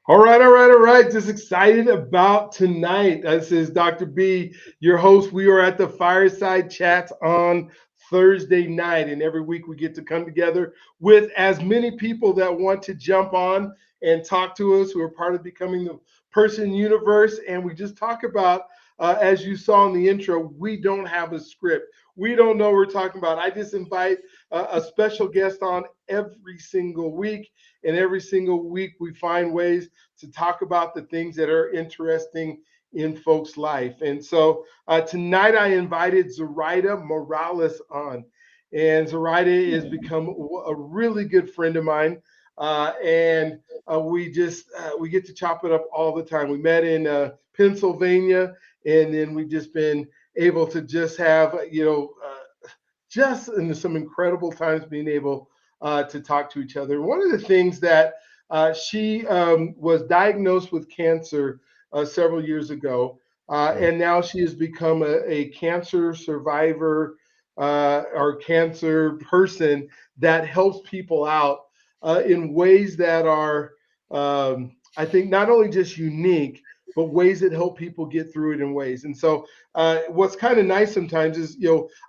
All right. Just excited about tonight. This is Dr. B, your host. We are at the Fireside Chats on Thursday night, and every week we get to come together with as many people that want to jump on and talk to us who are part of becoming the person universe. And we just talk about, as you saw in the intro, we don't have a script. We don't know what we're talking about. I just invite a special guest on every single week. And every single week, we find ways to talk about the things that are interesting in folks' life. And so tonight I invited Zoraida Morales on. And Zoraida has become a really good friend of mine. And we get to chop it up all the time. We met in Pennsylvania, and then we've just been able to just have, just in some incredible times being able to talk to each other. One of the things that she was diagnosed with cancer several years ago, and now she has become a cancer survivor or cancer person that helps people out in ways that are, I think, not only just unique, but ways that help people get through it in ways. And so, what's kind of nice sometimes is,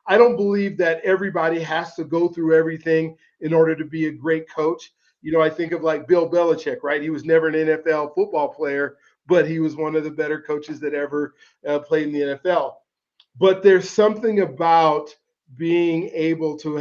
I don't believe that everybody has to go through everything in order to be a great coach. I think of like Bill Belichick, right? He was never an NFL football player, but he was one of the better coaches that ever played in the NFL. But there's something about being able to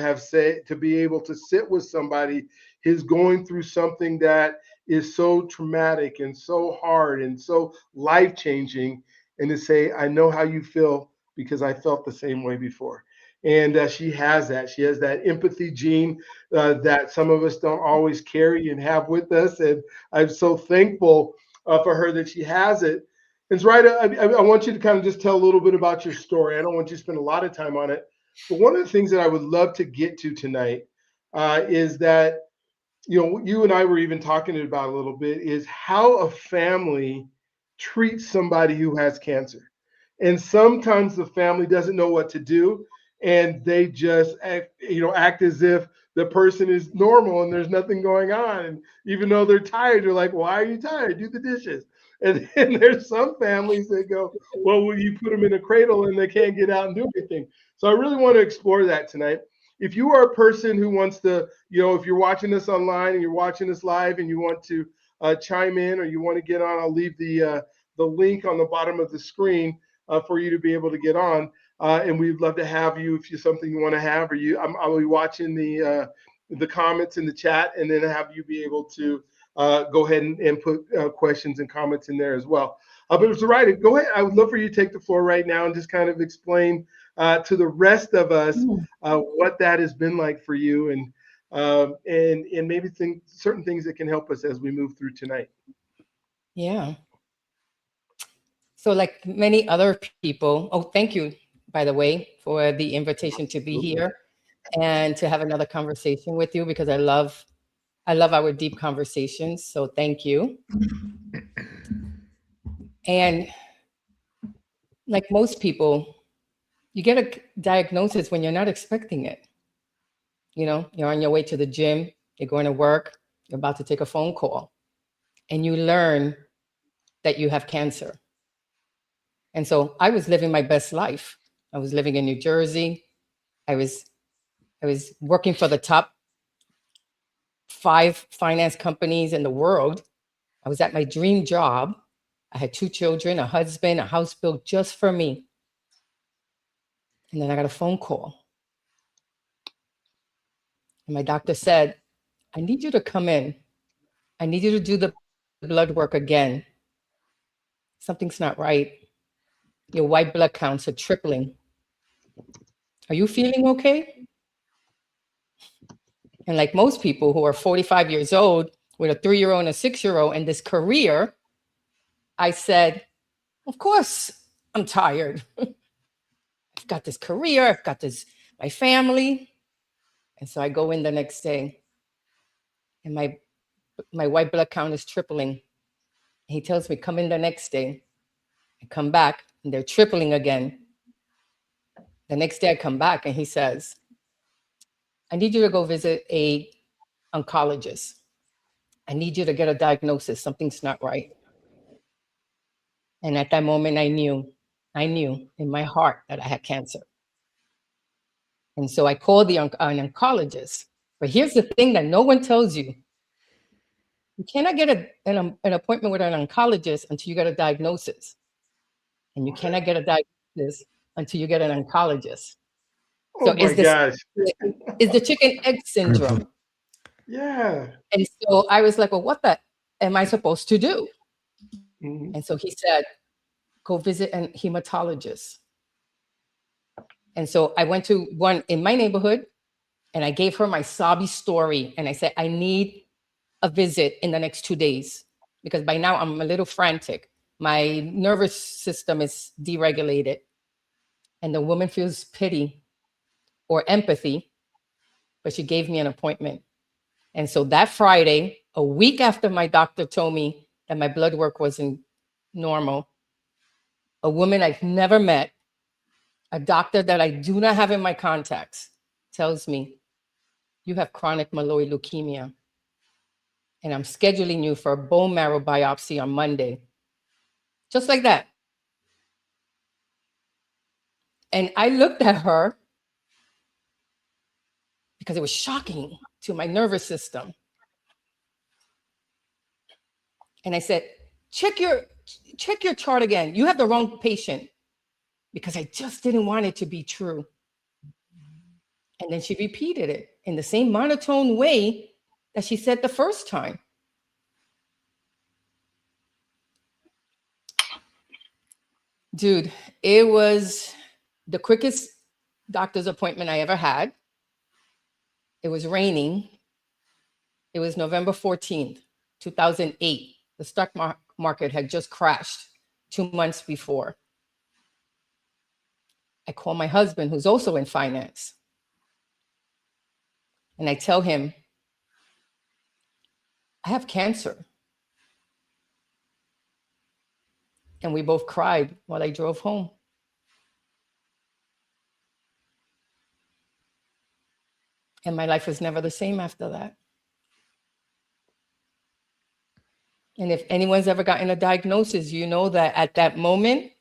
to be able to sit with somebody who's going through something that is so traumatic and so hard and so life changing, and to say, I know how you feel because I felt the same way before. And she has that. She has that empathy gene that some of us don't always carry and have with us. And I'm so thankful for her that she has it. And right, I want you to kind of just tell a little bit about your story. I don't want you to spend a lot of time on it, but one of the things that I would love to get to tonight is that, you and I were even talking about a little bit, is how a family treats somebody who has cancer. And sometimes the family doesn't know what to do, and they just act as if the person is normal and there's nothing going on. And even though they're tired, they're like, why are you tired? Do the dishes. And then there's some families that go, well, will you put them in a cradle and they can't get out and do anything? So I really want to explore that tonight. If you are a person who wants to, if you're watching this online and you're watching this live and you want to chime in or you want to get on, I'll leave the link on the bottom of the screen for you to be able to get on. And we'd love to have you if you're something you want to have, or I'll be watching the comments in the chat, and then have you be able to go ahead and put questions and comments in there as well. But it's all right. Go ahead. I would love for you to take the floor right now and just kind of explain to the rest of us what that has been like for you, and maybe certain things that can help us as we move through tonight. Yeah. So, like many other people, oh, thank you, by the way, for the invitation to be Absolutely. here and to have another conversation with you, because I love our deep conversations. So thank you. And like most people, you get a diagnosis when you're not expecting it. You're on your way to the gym, you're going to work, you're about to take a phone call, and you learn that you have cancer. And so I was living my best life. I was living in New Jersey. I was I was working for the top 5 finance companies in the world. I was at my dream job. I had 2 children, a husband, a house built just for me. And then I got a phone call. And my doctor said, I need you to come in. I need you to do the blood work again. Something's not right. Your white blood counts are tripling. Are you feeling okay? And like most people who are 45 years old with a 3-year-old and a 6-year-old in this career, I said, of course I'm tired. I've got this career, I've got my family. And so I go in the next day and my white blood count is tripling. He tells me, come in the next day. I come back and they're tripling again. The next day I come back and he says, I need you to go visit a oncologist. I need you to get a diagnosis. Something's not right. And at that moment, I knew in my heart that I had cancer. And so I called an oncologist. But here's the thing that no one tells you. You cannot get an appointment with an oncologist until you get a diagnosis. And you cannot get a diagnosis until you get an oncologist. Oh so my gosh. Is the chicken egg syndrome. Yeah. And so I was like, well, what the am I supposed to do? Mm-hmm. And so he said, go visit a hematologist. And so I went to one in my neighborhood and I gave her my sobby story. And I said, I need a visit in the next 2 days because by now I'm a little frantic. My nervous system is deregulated. And the woman feels pity or empathy, but she gave me an appointment. And so that Friday, a week after my doctor told me that my blood work wasn't normal, a woman I've never met, a doctor that I do not have in my contacts, tells me, you have chronic myeloid leukemia. And I'm scheduling you for a bone marrow biopsy on Monday. Just like that. And I looked at her because it was shocking to my nervous system. And I said, check your chart again. You have the wrong patient, because I just didn't want it to be true. And then she repeated it in the same monotone way that she said the first time. Dude, it was the quickest doctor's appointment I ever had. It was raining. It was November 14th, 2008. The stock market had just crashed 2 months before. I call my husband, who's also in finance. And I tell him, I have cancer. And we both cried while I drove home. And my life was never the same after that. And if anyone's ever gotten a diagnosis, you know that at that moment,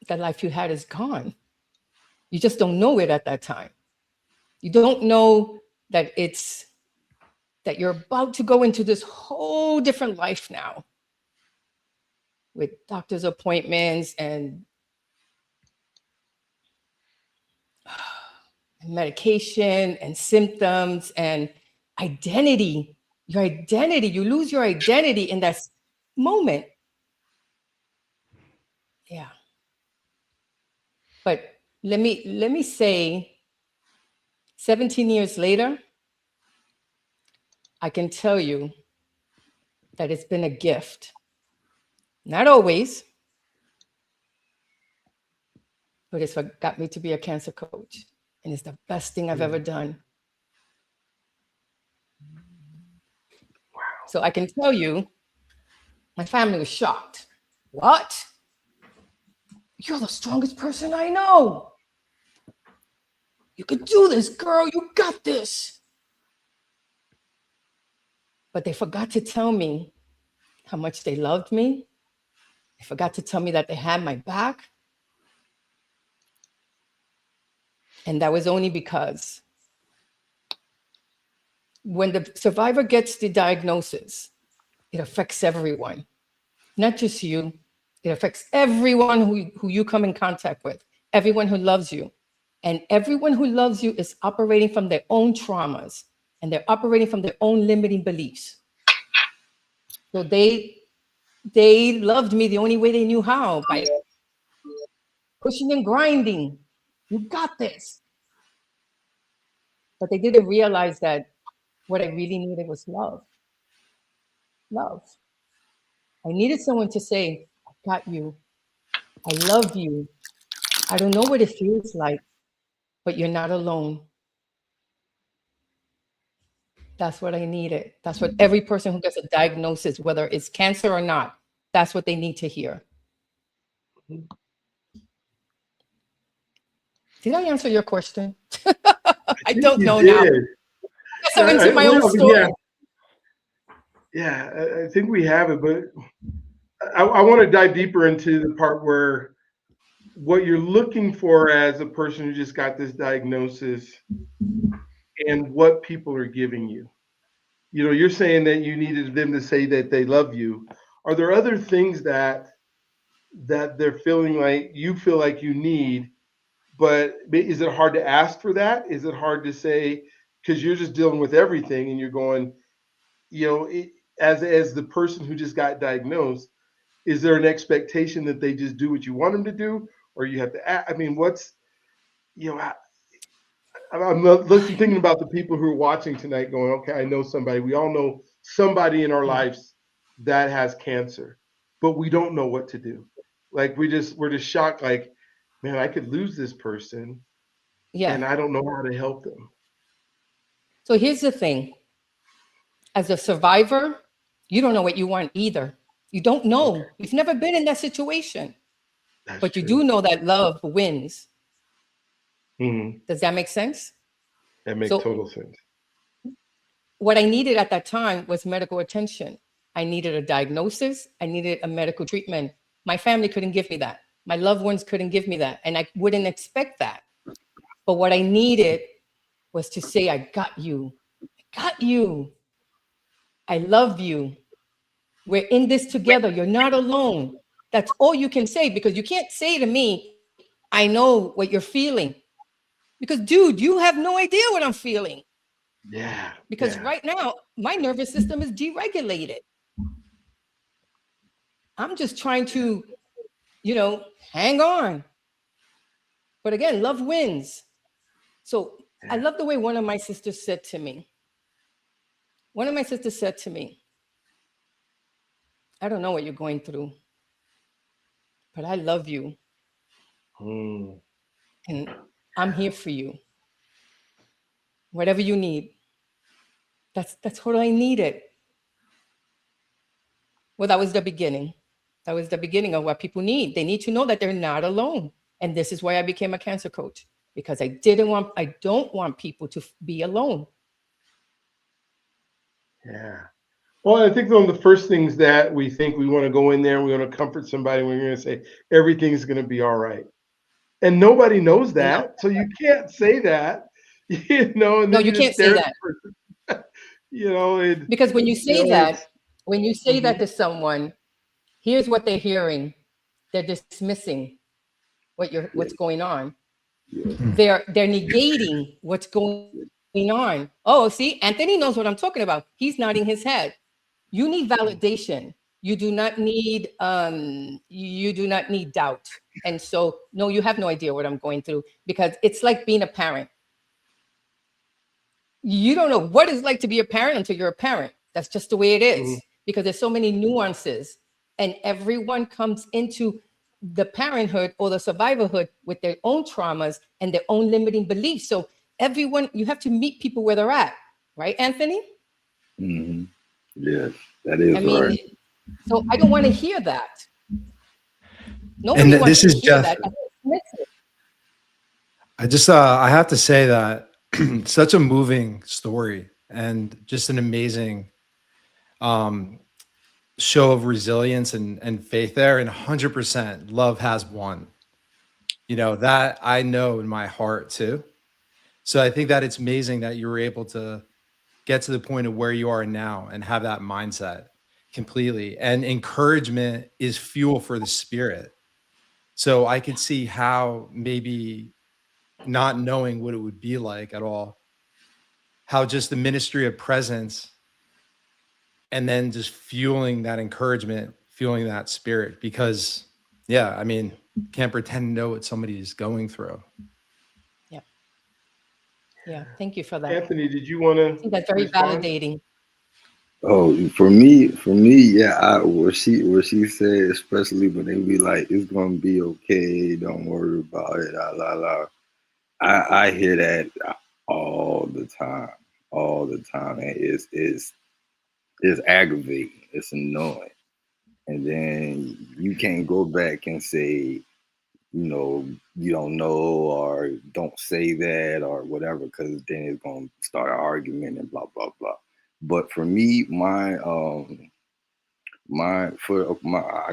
the life you had is gone. You just don't know it at that time. You don't know that that you're about to go into this whole different life now with doctor's appointments and medication and symptoms and identity. Your identity, you lose your identity in that moment. Yeah. But let me say, 17 years later, I can tell you that it's been a gift. Not always, but it's what got me to be a cancer coach. And it's the best thing I've ever done. Wow. So I can tell you, my family was shocked. What? You're the strongest person I know. You could do this, girl. You got this. But they forgot to tell me how much they loved me. They forgot to tell me that they had my back. And that was only because when the survivor gets the diagnosis, it affects everyone, not just you. It affects everyone who you come in contact with, everyone who loves you. And everyone who loves you is operating from their own traumas, and they're operating from their own limiting beliefs. So they loved me the only way they knew how, by pushing and grinding. You got this. But they didn't realize that what I really needed was love. Love. I needed someone to say, I got you. I love you. I don't know what it feels like, but you're not alone. That's what I needed. That's what every person who gets a diagnosis, whether it's cancer or not, that's what they need to hear. Did I answer your question? I don't know now. so into my own story. I think we have it, but I want to dive deeper into the part where what you're looking for as a person who just got this diagnosis and what people are giving you. You know, you're saying that you needed them to say that they love you. Are there other things that they're feeling like you feel like you need, but is it hard to ask for that? Is it hard to say because you're just dealing with everything and you're going, you know, as the person who just got diagnosed, is there an expectation that they just do what you want them to do, or you have to act? I mean, what's, you know, I'm listening, thinking about the people who are watching tonight going, okay, I know somebody. We all know somebody in our lives that has cancer, but we don't know what to do. Like we're just shocked, like, man, I could lose this person and I don't know how to help them. So here's the thing. As a survivor, you don't know what you want either. You don't know. Okay. You've never been in that situation. But you do know that love wins. Mm-hmm. Does that make sense? That makes total sense. What I needed at that time was medical attention. I needed a diagnosis. I needed a medical treatment. My family couldn't give me that. My loved ones couldn't give me that. And I wouldn't expect that. But what I needed was to say, I got you. I got you. I love you. We're in this together. You're not alone. That's all you can say, because you can't say to me, I know what you're feeling. Because, dude, you have no idea what I'm feeling. Yeah. Because right now, my nervous system is deregulated. I'm just trying to, you know, hang on. But again, love wins. So I love the way one of my sisters said to me. One of my sisters said to me, I don't know what you're going through, but I love you. And I'm here for you. Whatever you need. That's what I needed. Well, that was the beginning. That was the beginning of what people need. They need to know that they're not alone. And this is why I became a cancer coach, because I don't want people to be alone. Yeah. Well, I think one of the first things that we think, we want to go in there and we want to comfort somebody, we're going to say everything's going to be all right. And nobody knows that. So you can't say that, you know, and no, then you can't say that. You know, because when you say that to someone, here's what they're hearing. They're dismissing what's going on. They're negating what's going on. Oh, see, Anthony knows what I'm talking about. He's nodding his head. You need validation. You do not need doubt. And so, no, you have no idea what I'm going through, because it's like being a parent. You don't know what it's like to be a parent until you're a parent. That's just the way it is, because there's so many nuances, and everyone comes into the parenthood or the survivorhood with their own traumas and their own limiting beliefs. So everyone, you have to meet people where they're at, right, Anthony? Mm-hmm. Yes, that is right. So I don't want to hear that. Nobody wants to hear that. I have to say that such a moving story and just an amazing show of resilience and faith there. And 100% love has won. You know, that I know in my heart too. So I think that it's amazing that you were able to get to the point of where you are now and have that mindset completely. And encouragement is fuel for the spirit. So I could see how maybe not knowing what it would be like at all, how just the ministry of presence and then just fueling that encouragement, fueling that spirit, because yeah, I mean, can't pretend to know what somebody is going through. Yeah, thank you for that. Anthony, did you want to? I think that's very validating. Oh, for me, yeah. What she said, especially when they be like, "It's gonna be okay, don't worry about it." I hear that all the time, and it's aggravating. It's annoying, and then you can't go back and say, you don't know or don't say that or whatever, because then it's going to start an argument and blah, blah, blah. But for me, I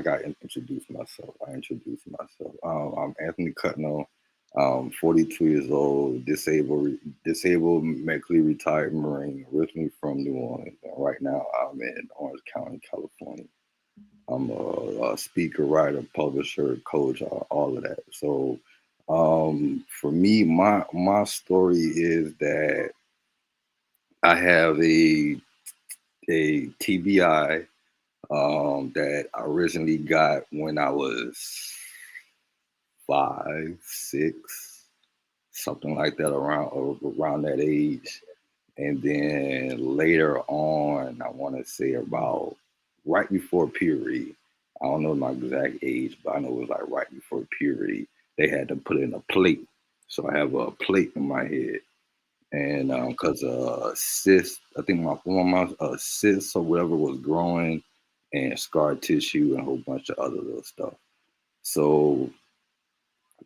got to introduce myself. I'm Anthony Cutno. 42 years old, disabled, medically retired Marine, originally from New Orleans. And right now, I'm in Orange County, California. I'm a speaker, writer, publisher, coach, all of that. So, for me, my story is that I have a TBI that I originally got when I was 5, 6, something like that, around that age. And then later on, I want to say about right before puberty. I don't know my exact age, but I know it was like right before puberty. They had to put in a plate. So I have a plate in my head. And because cyst, I think one of my cysts or whatever was growing, and scar tissue and a whole bunch of other little stuff. So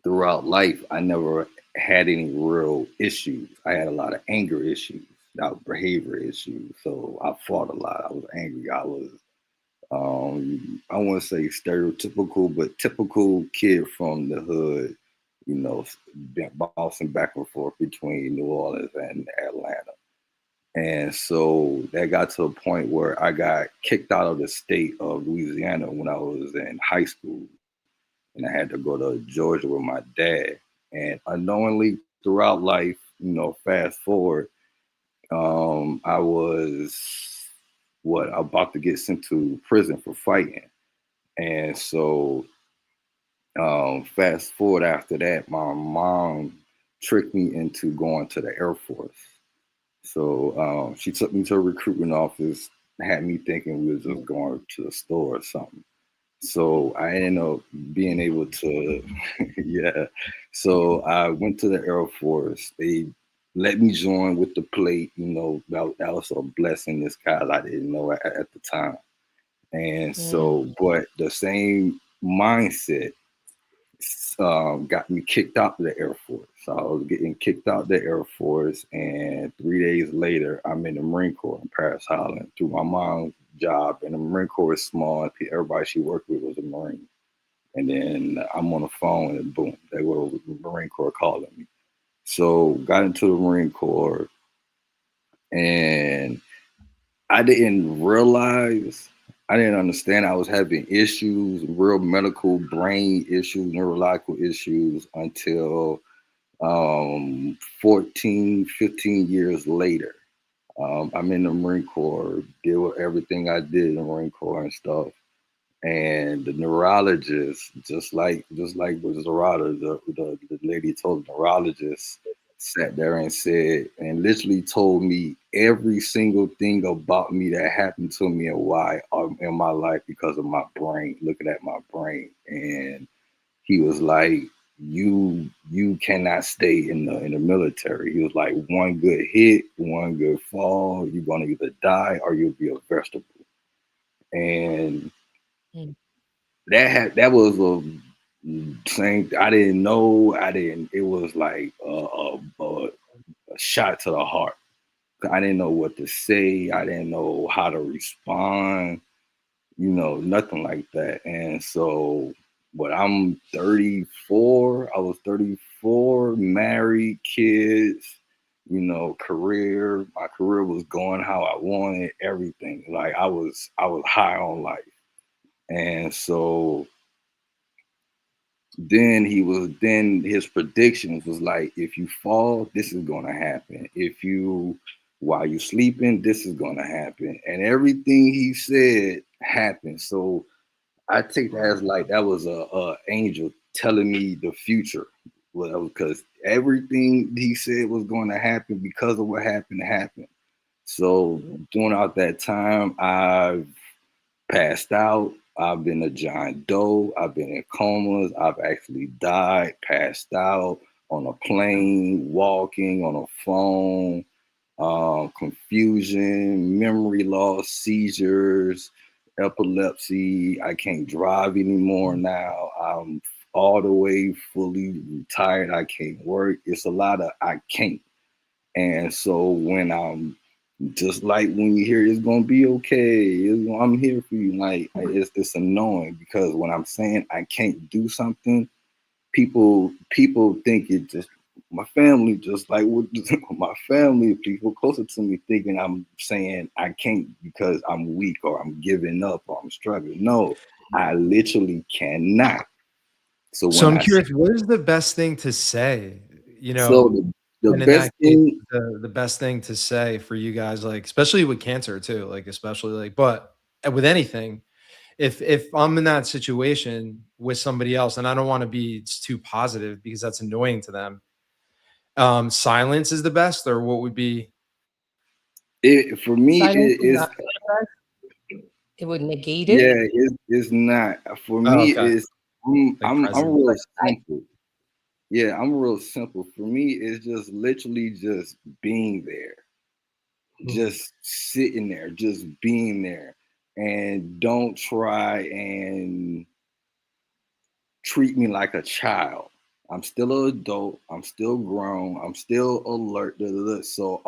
throughout life, I never had any real issues. I had a lot of anger issues, behavior issues. So I fought a lot. I was angry. I was, I want to say stereotypical, but typical kid from the hood, bouncing back and forth between New Orleans and Atlanta. And so that got to a point where I got kicked out of the state of Louisiana when I was in high school. And I had to go to Georgia with my dad. And unknowingly throughout life, fast forward, I was about to get sent to prison for fighting. And so fast forward after that, my mom tricked me into going to the Air Force. So she took me to a recruitment office, had me thinking we was just going to the store or something. So I ended up being able to, yeah. So I went to the Air Force. They let me join with the plate. That was a blessing in disguise. I didn't know at the time. And so, but the same mindset got me kicked out of the Air Force. So I was getting kicked out of the Air Force, and 3 days later, I'm in the Marine Corps in Paris Island through my mom's job. And the Marine Corps is small, and everybody she worked with was a Marine. And then I'm on the phone, and boom, they were the Marine Corps calling me. So got into the Marine Corps, and I didn't understand I was having issues, real medical brain issues, neurological issues, until 14, 15 years later. I'm in the Marine Corps, deal with everything I did in the Marine Corps and stuff. And the neurologist, just like with Zoraida, the lady told the neurologist, sat there and said, and literally told me every single thing about me that happened to me and why in my life because of my brain, looking at my brain. And he was like, you cannot stay in the military. He was like, one good hit, one good fall, you're gonna either die or you'll be a vegetable. And that was a thing I didn't know. It was like a shot to the heart. I didn't know what to say. I didn't know how to respond, nothing like that. And so, but I'm 34. I was 34, married, kids, career. My career was going how I wanted, everything. Like I was high on life. And so then his predictions was like, if you fall, this is going to happen. While you're sleeping, this is going to happen. And everything he said happened. So I take that as like, that was a angel telling me the future. Well, because everything he said was going to happen because of what happened. So during that time, I've passed out. I've been a John Doe. I've been in comas. I've actually died, passed out on a plane, walking on a phone, confusion, memory loss, seizures, epilepsy. I can't drive anymore now. I'm all the way fully retired. I can't work. It's a lot of I can't. And so when I'm just like when you hear it's gonna be okay, I'm here for you. Like it's annoying because when I'm saying I can't do something, people think it just my family just like with my family, people closer to me thinking I'm saying I can't because I'm weak or I'm giving up or I'm struggling. No, I literally cannot. So So when I'm I say curious, what is the best thing to say? You so know, the and in best that case, thing, the best thing to say for you guys, like especially with cancer too, like especially like, but with anything, if I'm in that situation with somebody else, and I don't want to be too positive because that's annoying to them, silence is the best, or what would be? it for me Silence it is is not it would negate yeah, it. it's not for Oh, me. okay, It's like I'm present. real I, simple. Yeah, I'm real simple. For me, it's just literally just being there, just sitting there, just being there, and don't try and treat me like a child. I'm still an adult. I'm still grown. I'm still alert. Da, da, da. So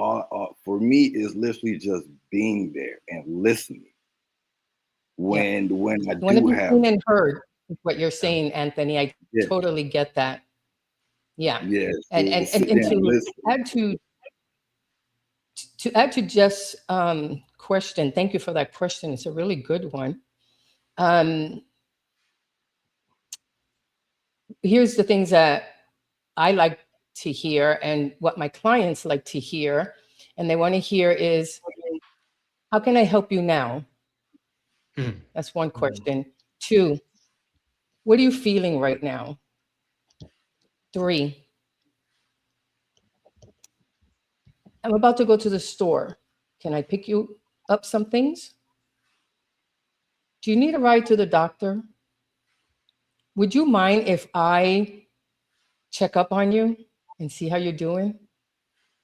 for me, is literally just being there and listening. yeah. When I You want to do be have seen and heard, is what you're Yeah. saying, Anthony. I yeah totally get that. Yeah. yeah, And so and sit and, there and and to listen. add to Jeff's question, thank you for that question. It's a really good one. Um, Here's the things that I like to hear and what my clients like to hear. And they want to hear is, how can I help you now? Mm. That's one question. Two, what are you feeling right now? Three, I'm about to go to the store. Can I pick you up some things? Do you need a ride to the doctor? Would you mind if I check up on you and see how you're doing?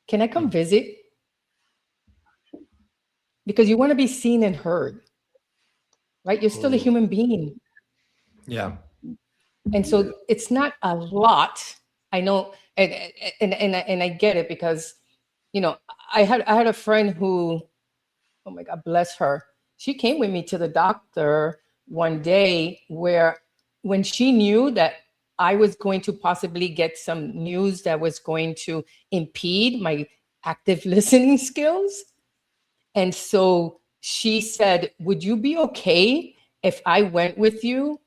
Can I come Mm. visit? Because you want to be seen and heard, right? You're still a human being. Yeah. And Yeah. so it's not a lot. I know, and I get it because, you know, I had a friend who, oh my God, bless her. She came with me to the doctor one day where when she knew that I was going to possibly get some news that was going to impede my active listening skills. And so she said, would you be okay if I went with you?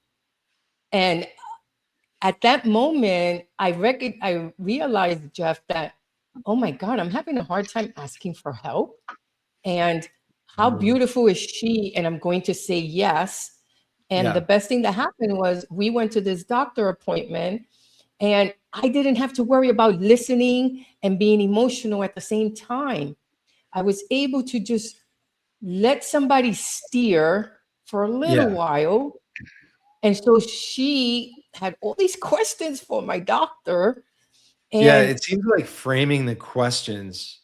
And at that moment, I realized, Jeff, that, oh my God, I'm having a hard time asking for help. And how beautiful is she? And I'm going to say yes. And the Yeah. best thing that happened was we went to this doctor appointment and I didn't have to worry about listening and being emotional at the same time. I was able to just let somebody steer for a little Yeah. while. And so she had all these questions for my doctor. Yeah. And It seems like framing the questions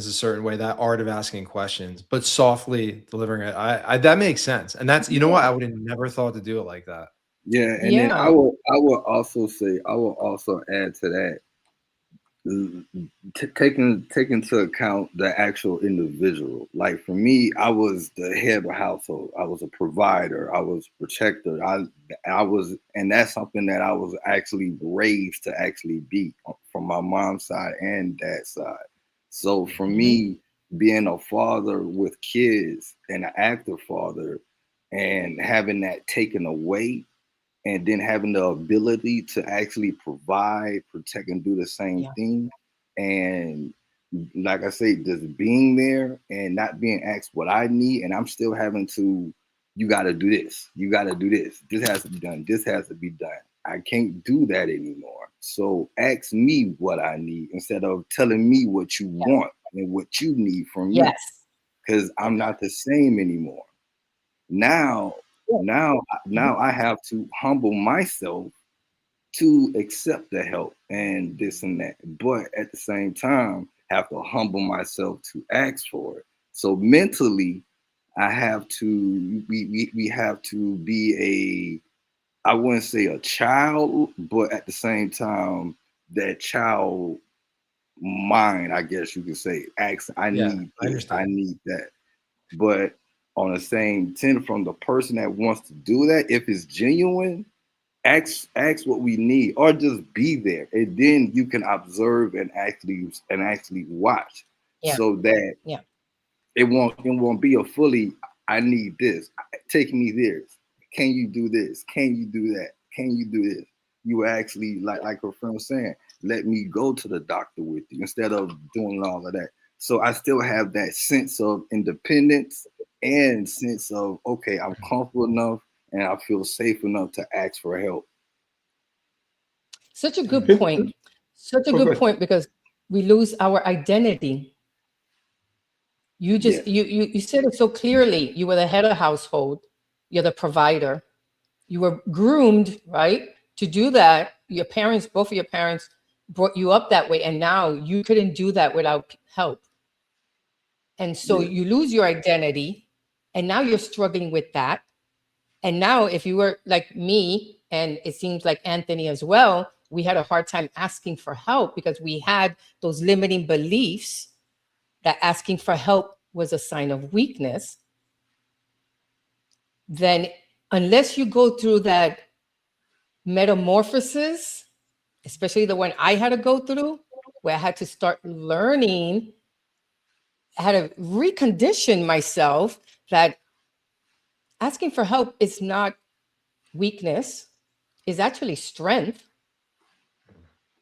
a certain way, that art of asking questions, but softly delivering it. I that makes sense. And that's, you know what? I yeah, would have never thought to do it like that. Yeah, and then yeah, I will also say I will also add to that taking into account the actual individual. Like for me, I was the head of the household. I was a provider. I was a protector. I was, and that's something that I was actually raised to actually be from my mom's side and dad's side. So for mhm, me, being a father with kids and an active father, and having that taken away and then having the ability to actually provide, protect, and do the same yeah, thing. And like I say, just being there and not being asked what I need, and I'm still having to, you got to do this, you got to do this, this has to be done, this has to be done. I can't do that anymore. So ask me what I need instead of telling me what you yeah, want and what you need from me, yes, because yeah, I'm not the same anymore. Now, yeah, mhm, now I have to humble myself to accept the help and this and that, but at the same time, have to humble myself to ask for it. So mentally, I have to we have to be I wouldn't say a child, but at the same time, that child mind, I guess you could say, asks, I Yeah, need I this, I understand. need that. But on the same tend from the person that wants to do that, if it's genuine, ask what we need, or just be there, and then you can observe and actually watch, Yeah. so that Yeah. it won't be a fully, I need this, take me there, can you do this, can you do that, can you do this. You actually, like her friend was saying, let me go to the doctor with you instead of doing all of that. So I still have that sense of independence and sense of, okay, I'm comfortable enough and I feel safe enough to ask for help. Such a good point. Such a good Okay. point, because we lose our identity. You Yeah. just you said it so clearly. You were the head of household. You're the provider. You were groomed, right, to do that. Your parents, both of your parents, brought you up that way, and now you couldn't do that without help. And so Yeah. you lose your identity, and now you're struggling with that. And now, if you were like me, and it seems like Anthony as well, we had a hard time asking for help because we had those limiting beliefs that asking for help was a sign of weakness. Then, unless you go through that metamorphosis, especially the one I had to go through, where I had to start learning, I had to recondition myself that asking for help is not weakness, is actually strength,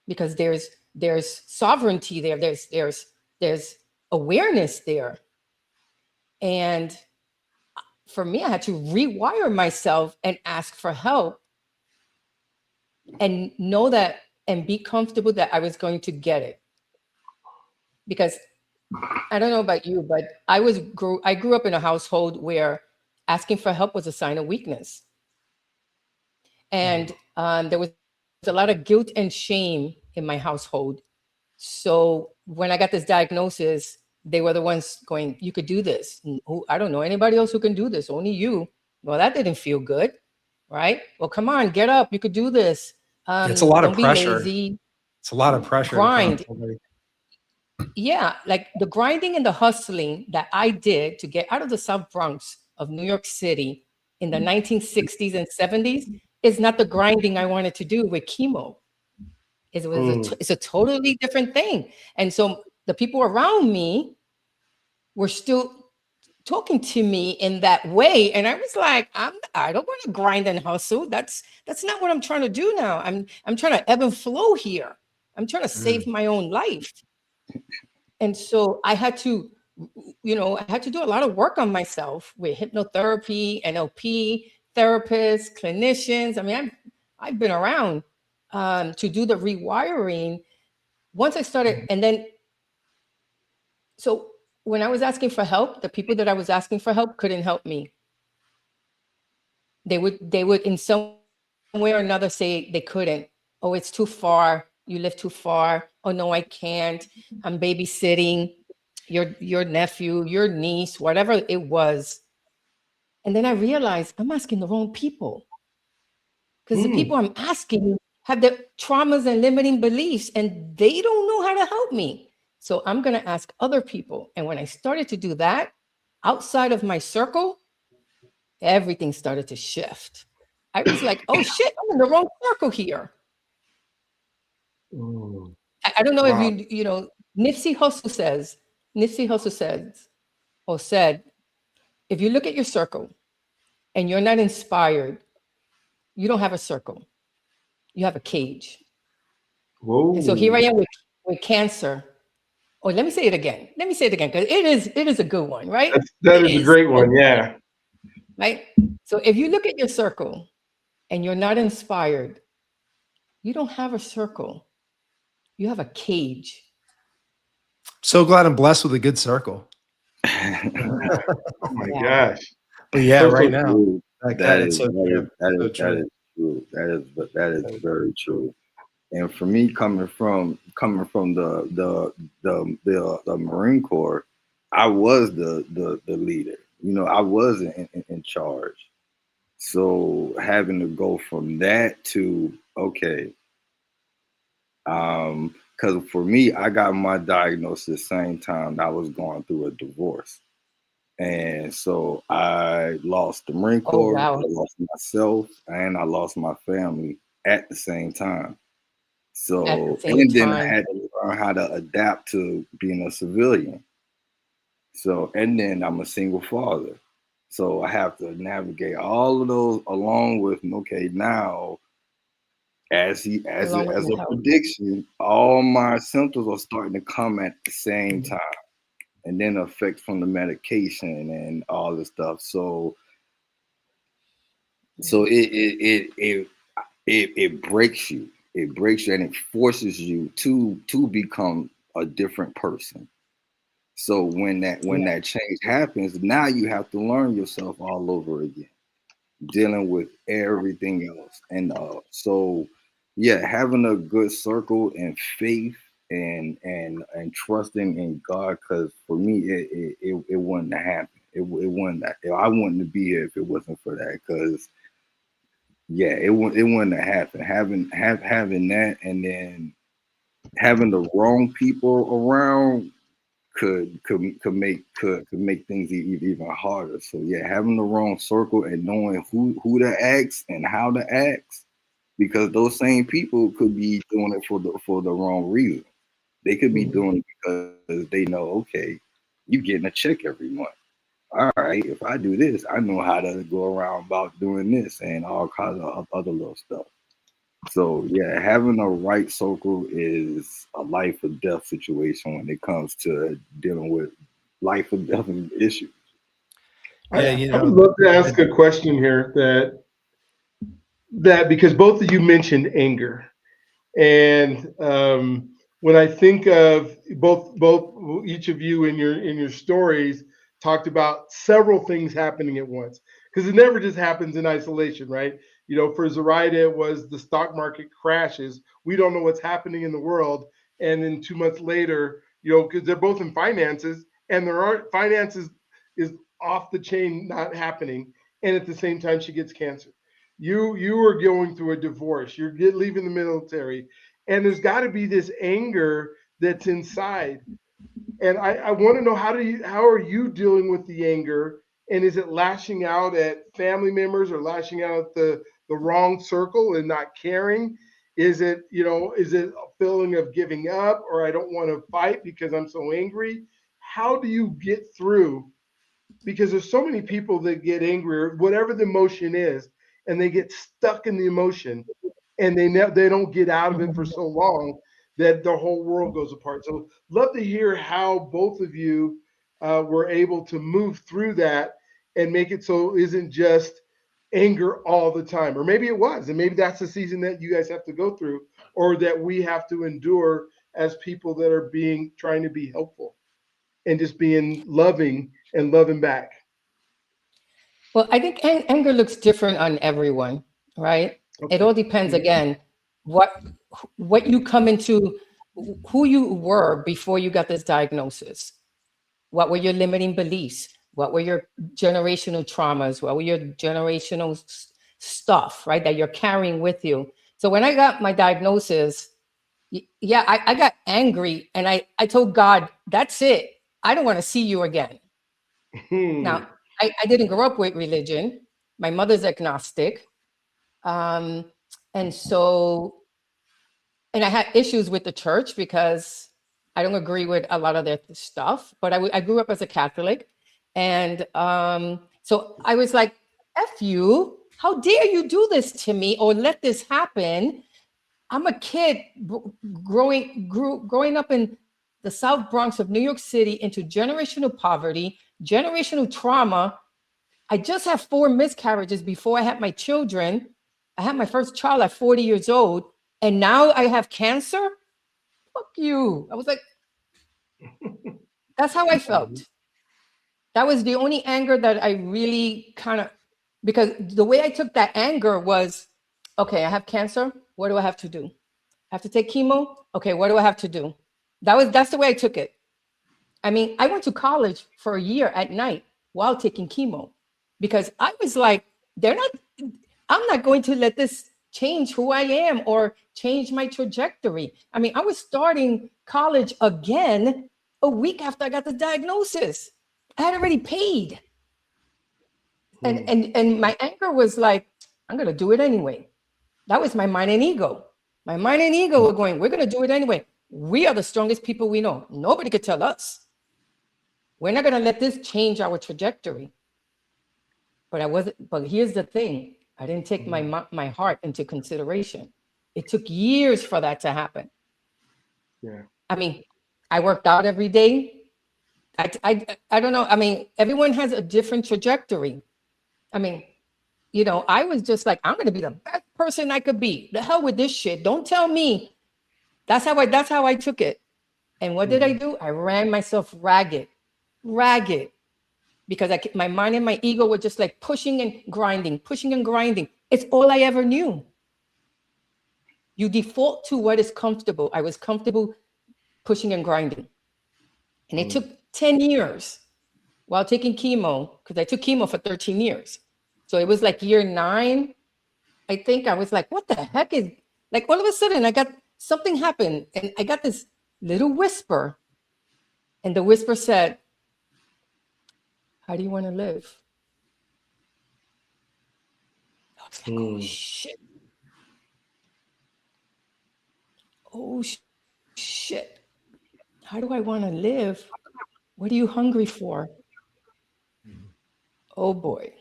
because there's sovereignty there, there's awareness there. And for me, I had to rewire myself and ask for help and know that and be comfortable that I was going to get it. Because I don't know about you, but I grew up in a household where asking for help was a sign of weakness. And there was a lot of guilt and shame in my household. So when I got this diagnosis, they were the ones going, "You could do this." I don't know anybody else who can do this, only you. Well, that didn't feel good, right? Well, come on, get up. You could do this. It's a lot of Don't be pressure. lazy. It's a lot of pressure from Grind. somebody. Yeah, like the grinding and the hustling that I did to get out of the South Bronx of New York City in the 1960s and 70s is not the grinding I wanted to do with chemo. It's a totally different thing. And so the people around me were still talking to me in that way. And I was like, I don't want to grind and hustle. That's not what I'm trying to do now. I'm trying to ebb and flow here. I'm trying to save my own life. And so I had to, I had to do a lot of work on myself with hypnotherapy, NLP, therapists, clinicians. I mean, I've been around to do the rewiring. Once I started, and then, so when I was asking for help, the people that I was asking for help couldn't help me. They would in some way or another say they couldn't. Oh, it's too far. You live too far. Oh no, I can't. I'm babysitting your nephew, your niece, whatever it was. And then I realized I'm asking the wrong people, because the people I'm asking have the traumas and limiting beliefs, and they don't know how to help me. So I'm going to ask other people. And when I started to do that outside of my circle, everything started to shift. I was like, oh shit, I'm in the wrong circle here. I don't know if you know, Nipsey Hussle said, if you look at your circle and you're not inspired, you don't have a circle. You have a cage. Whoa. And so here I am with cancer. Oh, let me say it again. Because it is a good one, right? That is a great one. Yeah. Right. So if you look at your circle and you're not inspired, you don't have a circle. You have a cage. So glad I'm blessed with a good circle. Oh my gosh. But yeah, So right now. True. Like That it's is so true. that So is true. true. That is very true. And for me, coming from the Marine Corps, I was the leader. You know, I was in charge. So having to go from that to, okay, because for me, I got my diagnosis the same time I was going through a divorce. And so I lost the Marine Oh, Corps, I wow. lost myself, and I lost my family at the same time. At the So, same and then I time. had to learn how to adapt to being a civilian. So, and then I'm a single father. So I have to navigate all of those along with, okay, now Along with as your a health. prediction, all my symptoms are starting to come at the same time, and then effects from the medication and all this stuff. So it breaks you. It breaks you and it forces you to become a different person. So when Yeah. that change happens, now you have to learn yourself all over again, dealing with everything else. And so yeah, having a good circle and faith and trusting in God, because for me it wouldn't have happened. It wouldn't. I wouldn't be here if it wasn't for that. Because yeah, it wouldn't have happened. Having that, and then having the wrong people around could make things even harder. So yeah, having the wrong circle and knowing who to ask and how to ask, because those same people could be doing it for the wrong reason. They could be doing it because they know, okay, you getting a check every month. All right, if I do this, I know how to go around about doing this and all kinds of other little stuff. So yeah, having a right circle is a life or death situation when it comes to dealing with life or death issues. Yeah, I would love to ask a question here that because both of you mentioned anger, and when I think of both each of you in your stories talked about several things happening at once, because it never just happens in isolation, right? You know, for Zoraida, it was the stock market crashes. We don't know what's happening in the world, and then 2 months later, you know, because they're both in finances, and there aren't finances is off the chain, not happening, and at the same time, she gets cancer. You are going through a divorce. You're leaving the military, and there's got to be this anger that's inside. And I want to know, how are you dealing with the anger, and is it lashing out at family members or lashing out at the wrong circle and not caring? Is it, you know, is it a feeling of giving up, or I don't want to fight because I'm so angry? How do you get through, because there's so many people that get angry or whatever the emotion is, and they get stuck in the emotion, and they don't get out of it for so long that the whole world goes apart. So love to hear how both of you were able to move through that and make it so it isn't just anger all the time, or maybe it was, and maybe that's the season that you guys have to go through, or that we have to endure as people that are being trying to be helpful and just being loving and loving back. Well, I think anger looks different on everyone, right? It Okay. all depends again what what you come into, who you were before you got this diagnosis. What were your limiting beliefs? What were your generational traumas? What were your generational stuff, right? That you're carrying with you. So when I got my diagnosis, yeah, I got angry, and I told God, that's it. I don't want to see you again. Hmm. Now, I didn't grow up with religion. My mother's agnostic. Um, and so, and I had issues with the church because I don't agree with a lot of their stuff, but I grew up as a Catholic. And so I was like, F you, how dare you do this to me or let this happen? I'm a kid growing up in the South Bronx of New York City into generational poverty, generational trauma. I just had 4 miscarriages before I had my children. I had my first child at 40 years old, and now I have cancer. Fuck you. I was like, that's how I felt. That was the only anger that I really kind of, because the way I took that anger was, okay, I have cancer. What do I have to do? I have to take chemo. Okay, what do I have to do? That's the way I took it. I mean, I went to college for a year at night while taking chemo, because I was like, they're not I'm not going to let this change who I am or change my trajectory. I mean, I was starting college again a week after I got the diagnosis. I had already paid. And my anger was like, I'm going to do it anyway. That was my mind and ego. My mind and ego were going, we're going to do it anyway. We are the strongest people we know. Nobody could tell us. We're not going to let this change our trajectory. But here's the thing. I didn't take my heart into consideration. It took years for that to happen. Yeah. I mean, I worked out every day. I don't know. I mean, everyone has a different trajectory. I mean, you know, I was just like, I'm going to be the best person I could be. The hell with this shit. Don't tell me. That's how I took it. And what did I do? I ran myself ragged, because my mind and my ego were just like pushing and grinding. It's all I ever knew. You default to what is comfortable. I was comfortable pushing and grinding. And it took 10 years while taking chemo, because I took chemo for 13 years. So it was like year 9, I think. I was like, what the heck is, like, all of a sudden I got, something happened and I got this little whisper. And the whisper said, how do you want to live? I was like, oh shit. Oh shit. How do I want to live? What are you hungry for? Oh boy.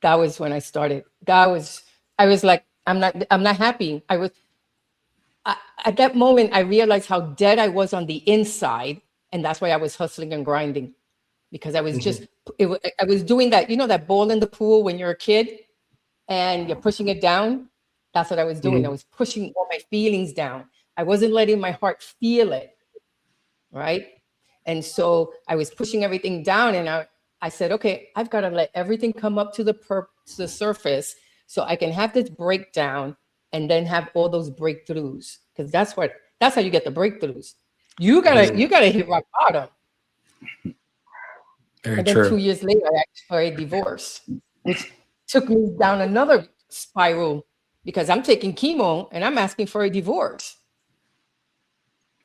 That was when I started. I was like, I'm not happy. At that moment, I realized how dead I was on the inside. And that's why I was hustling and grinding, because I was just, I was doing that, you know, that ball in the pool when you're a kid and you're pushing it down. That's what I was doing. I was pushing all my feelings down. I wasn't letting my heart feel it. Right. And so I was pushing everything down, and I said, okay, I've got to let everything come up to the surface so I can have this breakdown and then have all those breakthroughs. Because that's how you get the breakthroughs. You gotta hit rock bottom. And then 2 years later, I asked for a divorce, which took me down another spiral, because I'm taking chemo and I'm asking for a divorce.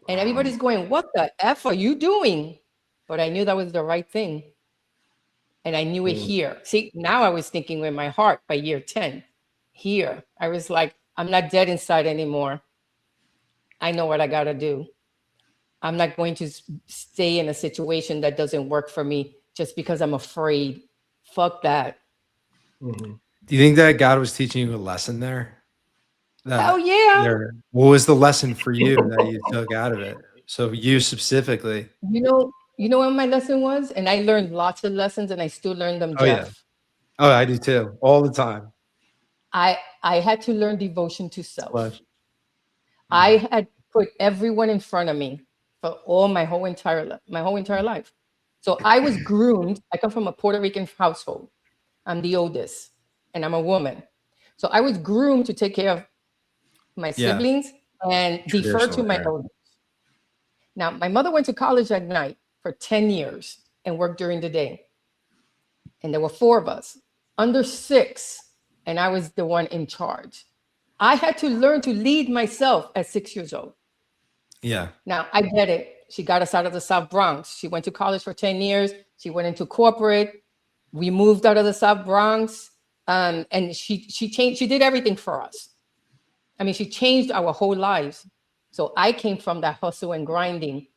And everybody's going, what the F are you doing? But I knew that was the right thing. And I knew it here. See, now I was thinking with my heart by year 10. Here, I was like, I'm not dead inside anymore. I know what I got to do. I'm not going to stay in a situation that doesn't work for me just because I'm afraid. Fuck that. Do you think that God was teaching you a lesson there? Oh yeah. What was the lesson for you that you took out of it? So you specifically. You know what my lesson was? And I learned lots of lessons, and I still learn them, Jeff. Yeah. Oh, I do too. All the time. I had to learn devotion to self. I had put everyone in front of me for my whole entire life. So I was groomed. I come from a Puerto Rican household. I'm the oldest, and I'm a woman. So I was groomed to take care of my siblings and defer to my elders. Now, my mother went to college at night for 10 years and worked during the day. And there were 4 of us, under 6, and I was the one in charge. I had to learn to lead myself at 6 years old. Yeah. Now, I get it. She got us out of the South Bronx. She went to college for 10 years. She went into corporate. We moved out of the South Bronx. And she changed. She did everything for us. I mean, she changed our whole lives. So I came from that hustle and grinding.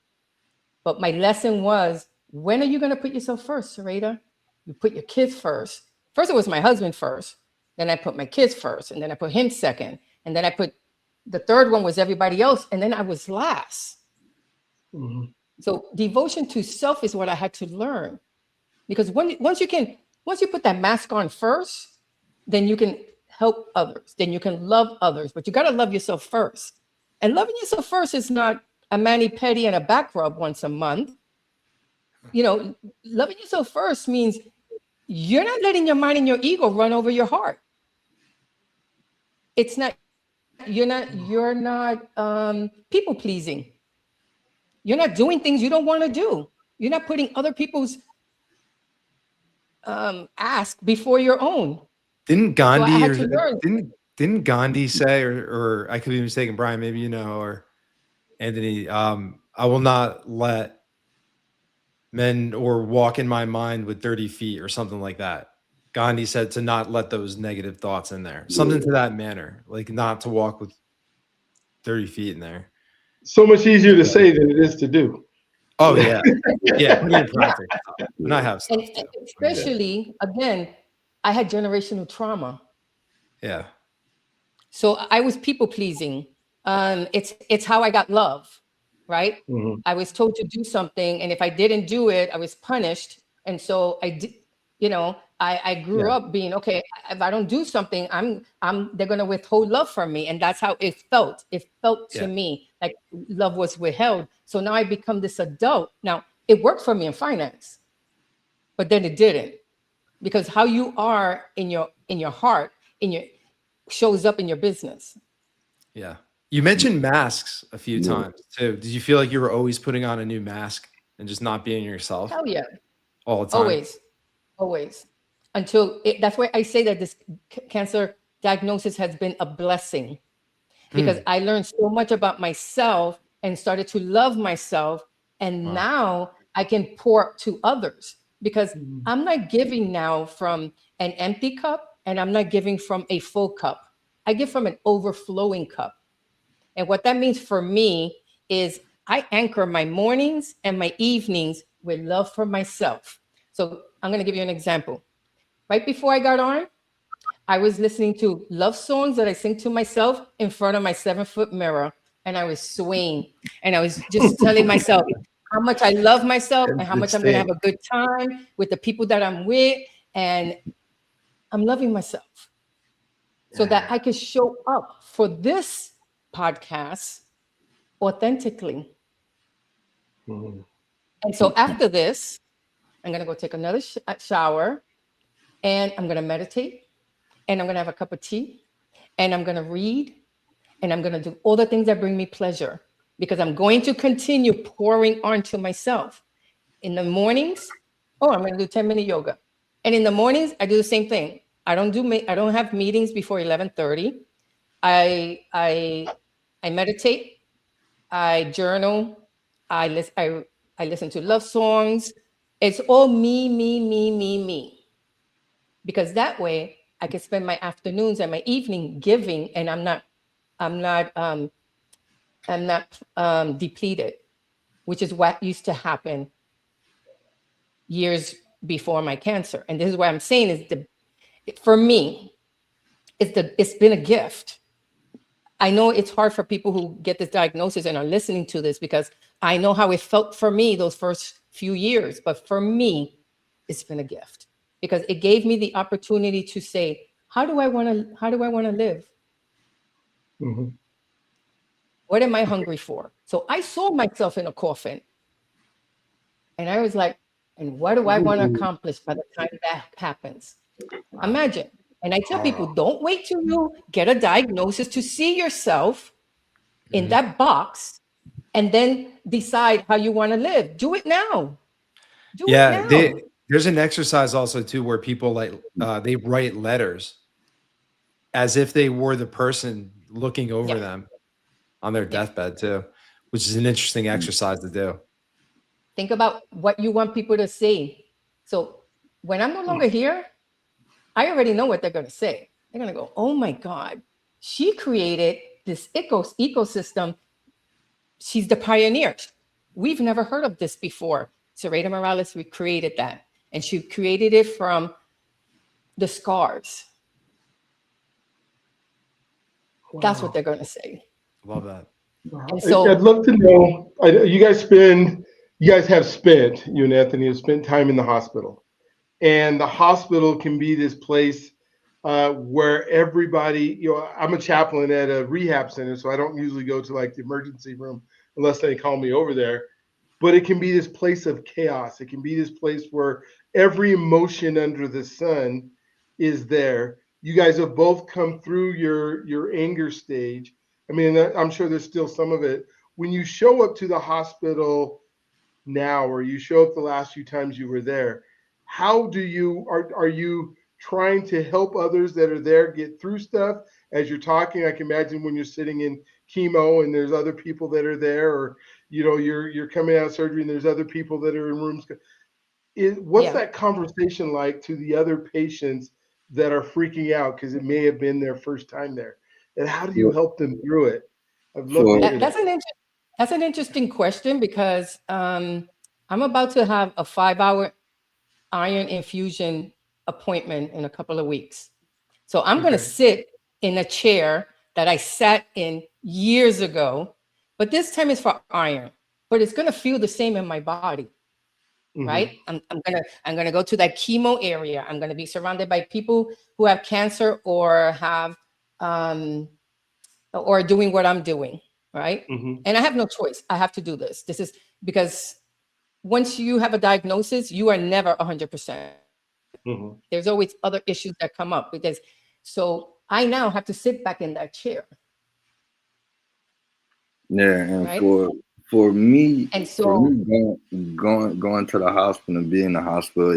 But my lesson was, when are you going to put yourself first, Zoraida? You put your kids first. First, it was my husband first. Then I put my kids first. And then I put him second. And then I put the third one was everybody else. And then I was last. So devotion to self is what I had to learn. Because once you put that mask on first, then you can help others. Then you can love others. But you got to love yourself first. And loving yourself first is not a mani-pedi and a back rub once a month. You know, loving yourself first means you're not letting your mind and your ego run over your heart. It's not, you're not people pleasing. You're not doing things you don't want to do. You're not putting other people's ask before your own. Didn't So I Gandhi had or to learn. didn't Gandhi say, or I could be mistaken, Brian, maybe you know, or Anthony, I will not let men or walk in my mind with dirty feet or something like that. Gandhi said to not let those negative thoughts in there. Something to that manner, like not to walk with dirty feet in there. So much easier to say than it is to do. Oh yeah. Yeah, put it in Yeah. practice. And I have stuff And too. especially, again, I had generational trauma. Yeah. So I was people pleasing. It's how I got love, right? Mhm. I was told to do something, and if I didn't do it, I was punished. And so I did, I grew Yeah. up being, okay, if I don't do something, they're gonna withhold love from me. And that's how it felt. It felt to Yeah. me like love was withheld. So now I become this adult. Now it worked for me in finance, but then it didn't. Because how you are in your heart, shows up in your business. Yeah. You mentioned masks a few times too. Did you feel like you were always putting on a new mask and just not being yourself Hell yeah. all the time? Always. That's why I say that this cancer diagnosis has been a blessing, because I learned so much about myself and started to love myself. And Wow. now I can pour to others, because I'm not giving now from an empty cup, and I'm not giving from a full cup. I give from an overflowing cup. And what that means for me is I anchor my mornings and my evenings with love for myself. So I'm going to give you an example. Right before I got on, I was listening to love songs that I sing to myself in front of my 7-foot mirror. And I was swaying. And I was just telling myself how much I love myself and how much I'm going to have a good time with the people that I'm with. And I'm loving myself so that I could show up for this podcast authentically. Mhm. And so after this, I'm going to go take another shower, and I'm going to meditate, and I'm going to have a cup of tea, and I'm going to read, and I'm going to do all the things that bring me pleasure, because I'm going to continue pouring onto myself. In the mornings, I'm going to do 10-minute yoga. And in the mornings, I do the same thing. I don't have meetings before 11:30. I meditate, I journal, I listen to love songs. It's all me. Because that way I can spend my afternoons and my evening giving, and I'm not depleted, which is what used to happen years before my cancer. And this is what I'm saying is for me, it's been a gift. I know it's hard for people who get this diagnosis and are listening to this, because I know how it felt for me those first few years. But for me, it's been a gift, because it gave me the opportunity to say, how do I want to live? Mhm. What am I hungry for? So I saw myself in a coffin, and I was like, and what do I want to accomplish by the time that happens? Imagine. And I tell people, don't wait till you get a diagnosis to see yourself in that box and then decide how you want to live. Do it now. Do it Yeah, now. there's an exercise also too where people they write letters as if they were the person looking over them on their deathbed too, which is an interesting exercise to do. Think about what you want people to say. So when I'm no longer here, I already know what they're going to say. They're going to go, oh my God, she created this ecosystem. She's the pioneer. We've never heard of this before. Zoraida Morales recreated that. And she created it from the scars. Wow. That's what they're going to say. Love that. And so I'd love to know, you guys have spent, you and Anthony have spent time in the hospital. And the hospital can be this place where everybody, I'm a chaplain at a rehab center, so I don't usually go to like the emergency room unless they call me over there. But it can be this place of chaos. It can be this place where every emotion under the sun is there. You guys have both come through your anger stage. I mean, I'm sure there's still some of it. When you show up to the hospital now, or you show up the last few times you were there, how do you are you trying to help others that are there get through stuff as you're talking. I can imagine when you're sitting in chemo and there's other people that are there, or you're coming out of surgery and there's other people that are in rooms. What's that conversation like to the other patients that are freaking out because it may have been their first time there, and how do you help them through it? I'd love to hear that. That's an interesting question, because I'm about to have a 5-hour iron infusion appointment in a couple of weeks. So I'm going to sit in a chair that I sat in years ago, but this time it's for iron, but it's going to feel the same in my body. Right? I'm gonna go to that chemo area. I'm gonna be surrounded by people who have cancer or have or doing what I'm doing, right? And I have no choice. I have to do this. This is because once you have a diagnosis, you are never 100%. There's always other issues that come up, because so I now have to sit back in that chair. Yeah, and right? for me, and so going to the hospital and being in the hospital,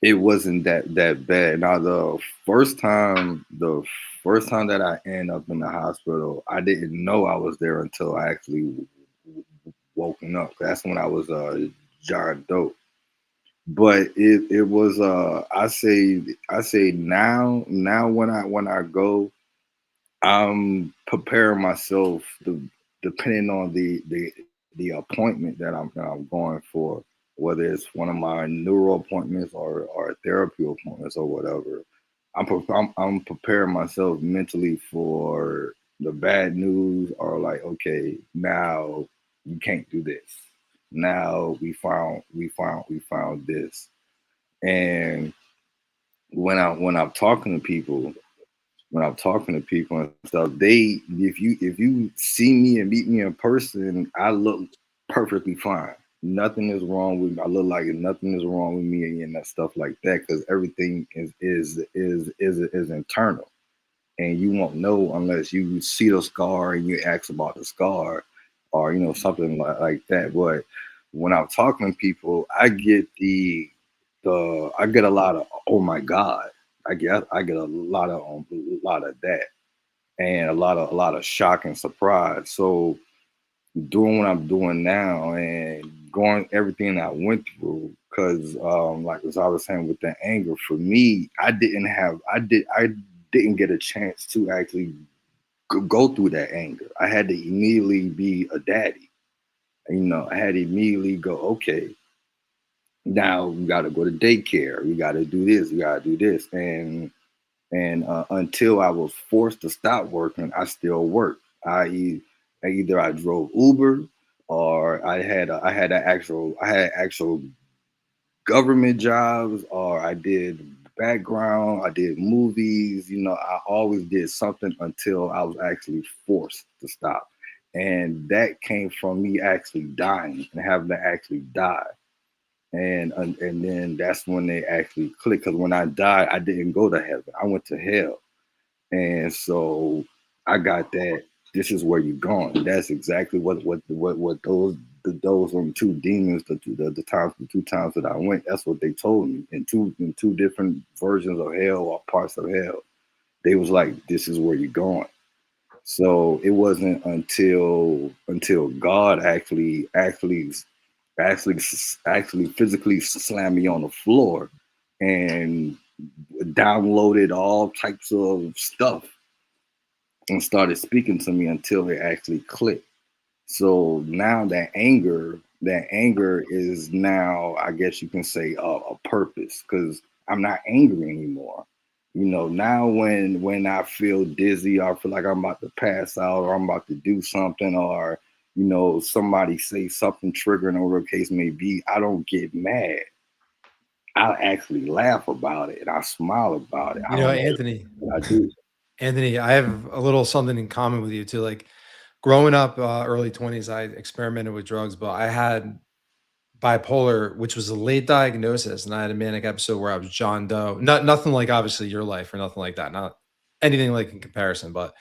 it wasn't that bad. Now the first time that I ended up in the hospital, I didn't know I was there until I actually woken up. That's when I was John dope. But it was I say now when I go, I'm preparing myself depending on the appointment that I'm going for, whether it's one of my neuro appointments or therapy appointments or whatever. I'm preparing myself mentally for the bad news, or like, okay, now you can't do this. Now we found this. And when I'm talking to people and stuff, if you see me and meet me in person, I look perfectly fine. Nothing is wrong with me. I look like nothing is wrong with me and that stuff like that, because everything is internal, and you won't know unless you see the scar and you ask about the scar, or something like that. But when I'm talking to people, I get I get a lot of, oh my God. I get a lot of that, and a lot of shock and surprise. So doing what I'm doing now and going everything I went through, because like as I was saying with the anger, for me, I didn't get a chance to actually go through that anger. I had to immediately be a daddy. I had to immediately go, okay, now we got to go to daycare. We got to do this. We got to do this. And until I was forced to stop working, I still worked. Either I drove Uber, or I had actual government jobs, or I did background. I did movies. I always did something until I was actually forced to stop. And that came from me actually dying and having to actually die. And then that's when they actually clicked. Because when I died, I didn't go to heaven. I went to hell. And so I got that. This is where you're going. That's exactly what those two demons, the two times that I went. That's what they told me in two different versions of hell, or parts of hell. They was like, this is where you're going. So it wasn't until God actually physically slammed me on the floor and downloaded all types of stuff and started speaking to me until it actually clicked. So now that anger is now, I guess you can say, a purpose, because I'm not angry anymore. Now when I feel dizzy, or I feel like I'm about to pass out, or I'm about to do something, or somebody say something triggering, or whatever the case may be, I don't get mad. I actually laugh about it and I smile about it. Anthony, I have a little something in common with you too. Like growing up, early 20s, I experimented with drugs, but I had bipolar, which was a late diagnosis, and I had a manic episode where I was John Doe. Nothing like obviously your life or nothing like that. Not anything like in comparison, but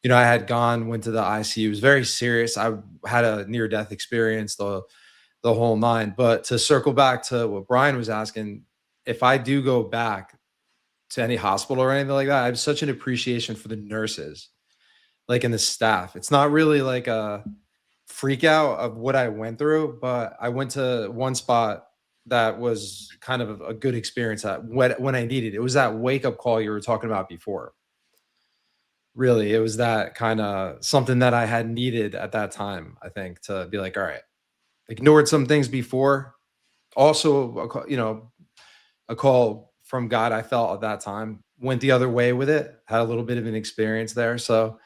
I had went to the ICU. It was very serious. I had a near-death experience, the whole nine. But to circle back to what Brian was asking, if I do go back, to any hospital or anything like that. I have such an appreciation for the nurses, like, and the staff. It's not really like a freak out of what I went through, but I went to one spot that was kind of a good experience at when I needed it. It was that wake up call you were talking about before. Really, it was that kind of something that I had needed at that time, I think, to be like, all right, ignored some things before. Also, a call from God I felt at that time, went the other way with it, had a little bit of an experience there. So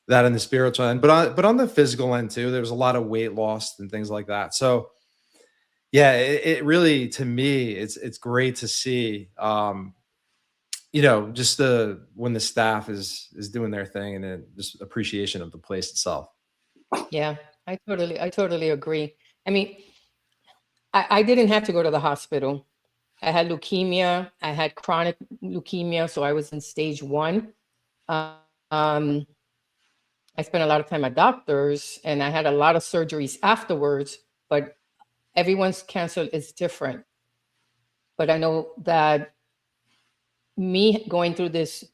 that in the spiritual end, but on the physical end too, there was a lot of weight loss and things like that. So yeah, it really, to me, it's great to see, just when the staff is doing their thing, and then just appreciation of the place itself. Yeah, I totally agree. I mean, I didn't have to go to the hospital. I had leukemia. I had chronic leukemia, so I was in stage 1. I spent a lot of time at doctors, and I had a lot of surgeries afterwards, but everyone's cancer is different. But I know that me going through this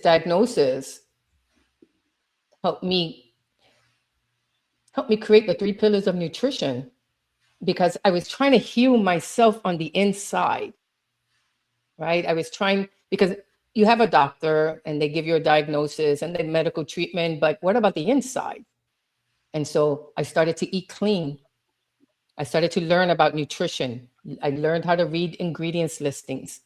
diagnosis helped me create the 3 pillars of nutrition, because I was trying to heal myself on the inside, right? I was trying, because you have a doctor and they give you a diagnosis and then medical treatment, but what about the inside? And so I started to eat clean. I started to learn about nutrition. I learned how to read ingredients listings.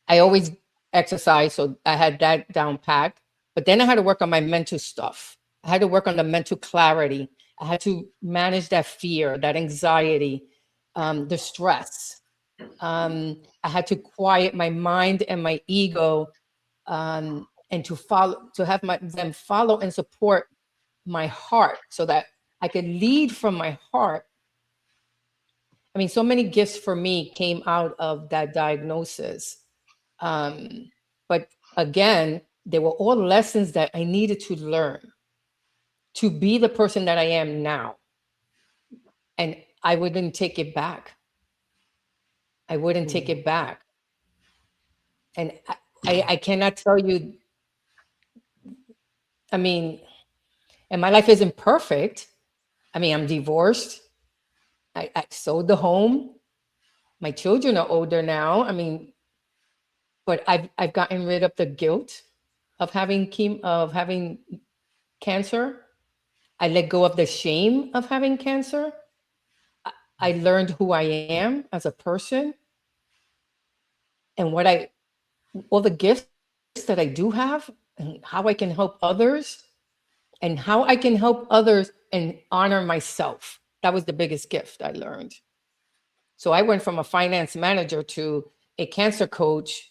I always exercise, so I had that down packed. But then I had to work on my mental stuff. I had to work on the mental clarity. I had to manage that fear, that anxiety, the stress. I had to quiet my mind and my ego, and to have them follow and support my heart, so that I could lead from my heart. I mean, so many gifts for me came out of that diagnosis. But again, they were all lessons that I needed to learn to be the person that I am now. And I wouldn't take it back. I wouldn't take it back. And I cannot tell you, I mean, and my life isn't perfect. I mean, I'm divorced. I sold the home. My children are older now. I mean, but I've gotten rid of the guilt of having cancer. I let go of the shame of having cancer. I learned who I am as a person, and all the gifts that I do have, and how I can help others, and how I can help others and honor myself. That was the biggest gift I learned. So I went from a finance manager to a cancer coach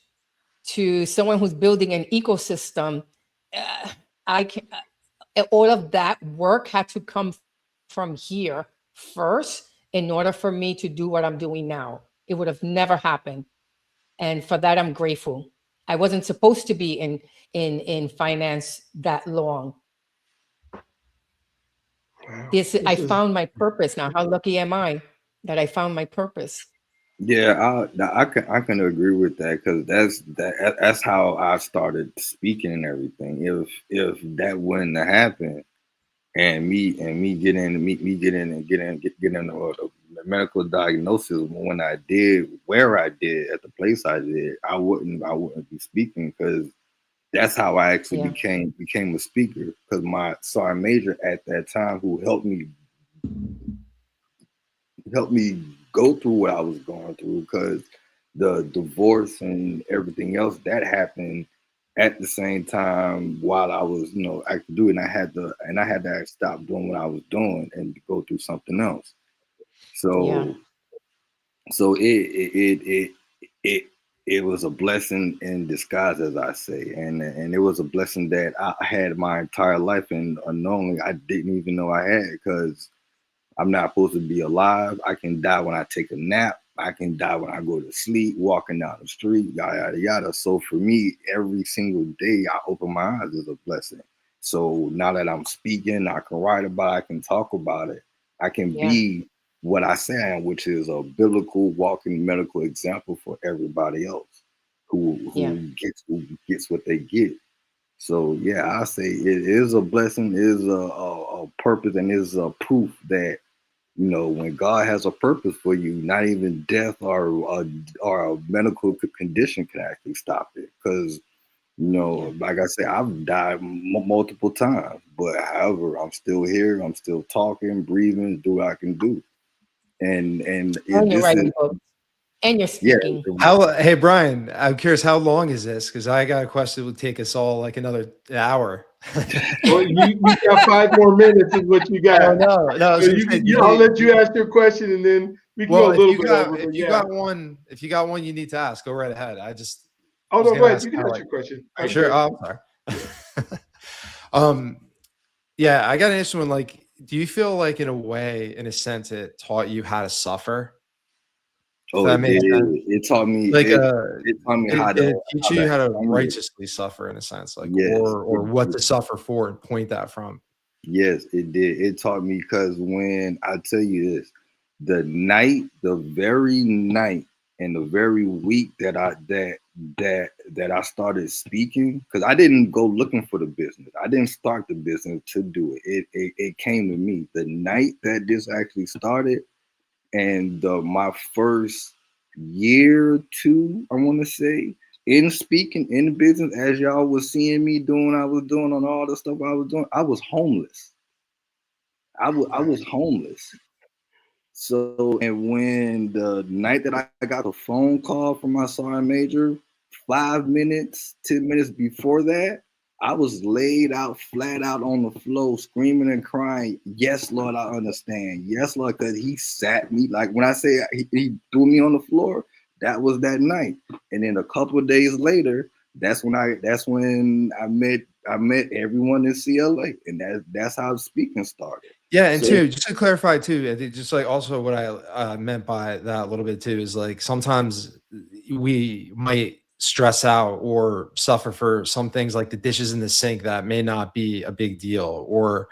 to someone who's building an ecosystem. All of that work had to come from here first in order for me to do what I'm doing now. It would have never happened. And for that, I'm grateful. I wasn't supposed to be in finance that long. Wow. I found my purpose now. How lucky am I that I found my purpose? Yeah, I can agree with that, because that's how I started speaking and everything. If that wouldn't have happened, and me getting the medical diagnosis when I did, where I did, at the place I did, I wouldn't be speaking, because that's how I actually became a speaker, because my sergeant major at that time, who helped me go through what I was going through, because the divorce and everything else that happened at the same time while I was, acting do it, and I had to stop doing what I was doing and go through something else. So it was a blessing in disguise, as I say, and it was a blessing that I had my entire life, and unknowingly I didn't even know I had, because I'm not supposed to be alive. I can die when I take a nap. I can die when I go to sleep, walking down the street, yada, yada, yada. So for me, every single day I open my eyes is a blessing. So now that I'm speaking, I can write about it, I can talk about it. I can be what I say I am, which is a biblical walking medical example for everybody else who gets what they get. So yeah, I say it is a blessing, is a purpose, and is a proof that, you know, when God has a purpose for you, not even death or a medical condition can actually stop it. Because, you know, like I said, I've died multiple times, but however, I'm still here. I'm still talking, breathing, do what I can do. And you're this is, writing books and you're yeah. speaking. Hey, Brian, I'm curious, how long is this? Because I got a question that would take us all like another hour. Well, you got 5 more minutes is what you got. Oh, no. So I'll let you ask your question, and then we can go a little bit over. If you got one you need to ask, go right ahead. Oh, no, go ahead. You can ask your question. Are you sure? Oh, I'm sorry. Yeah, I got an interesting one. Like, do you feel like in a sense, it taught you how to suffer? Oh, it did. It taught me like it taught me how to teach you how to righteously suffer in a sense, like, or what to suffer for and point that from. Yes, it did. It taught me, because when I tell you this, the very night and the very week that I started speaking, because I didn't go looking for the business. I didn't start the business to do it. It came to me. The night that this actually started, and my first year or two, I want to say, in speaking in business, as y'all was seeing me doing, I was doing on all the stuff I was doing, I was homeless. I was homeless. So, and when the night that I got a phone call from my sergeant major, 5 minutes, 10 minutes before that, I was laid out, flat out on the floor, screaming and crying. Yes, Lord, I understand. Yes, Lord, because he sat me, like when I say he threw me on the floor, that was that night. And then a couple of days later, that's when I met everyone in CLA, and that's how speaking started. Yeah, and too, just to clarify too, I think just like also what I meant by that a little bit too is like sometimes we might stress out or suffer for some things like the dishes in the sink that may not be a big deal, or